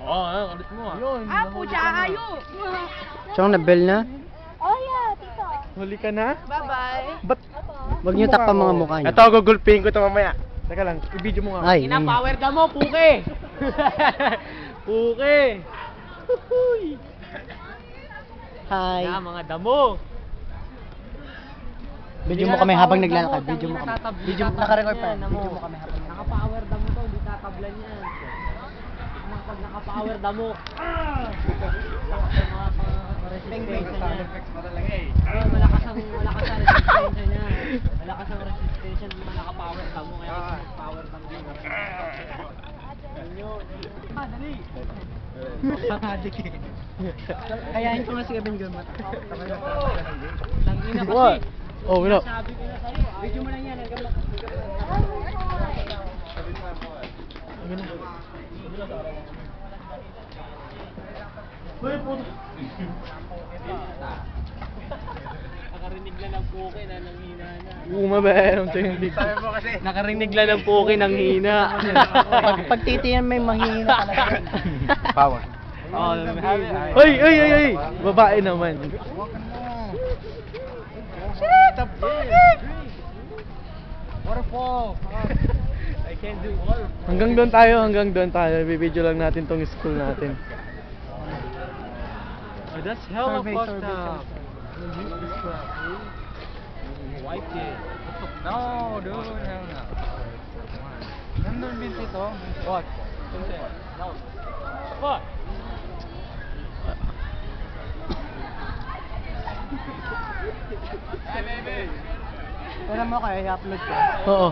Kalit mo ah. Yun. Pucha, ayo. Siyang na-bell na? Oh yeah, tito. Huli ka na? Bye-bye. Ba't? Huwag niyo takpan mga mukha niyo. Ito, gugulping ko ito mamaya. Teka lang, i-video mo nga. Ay, Power ka mo, puke! Puke! Hi. Yan, mga damo! Video mo kami habang naglalakad. Video mo kami. Natatablan Video mo, naka-record pa yan. Video mo kami habang Naka-power damo to, hindi tatablan yan. Pag naka-power damo. Resistensya niya. Malakas ang resistensya niya. Malakas ang resistensya ng mga naka-power damo. Kaya power damo yun. Dali! Nakadik eh. Kayain ko nga si Kevin Gilmat. Langina kasi. What? Oh, wala. Sabi ko na sa'yo. Video mo lang yan. Nakarinig lang ng puke na nanghina na. Umabayang hindi. Nakarinig lang ng puke nang hina. Pag titiyan may mahina talaga. Power. Oh, Ay, ay, ay, ay! Babae naman. Waterfall. I can't do waterfall. Hanggang doon tayo. Bibidyo lang natin tong school natin. Oh, that's hella Survey, fucked survey, up. Wipe it. No, dude, hell no. Nandun din ito. What? No. What? Hey, baby. Pero mo kaya i-upload ko. Oo.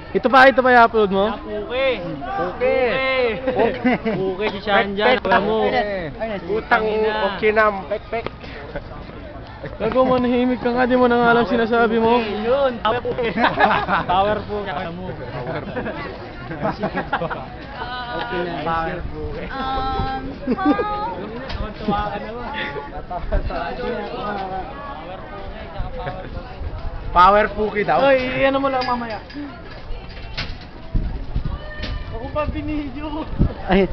Ito pa i-upload mo? Puke. Puke. Puke si Shanjan. Alam mo. Utang okay na, pek-pek. Gago, manahimik ka nga, di mo na nga alam sinasabi mo. Yun. Powerful. Alam mo. Okay na. Powerful. Tuwa ka naman. Power Puki daw. Oy, ano mo lang mamaya. Ako pa binidyo. Ay,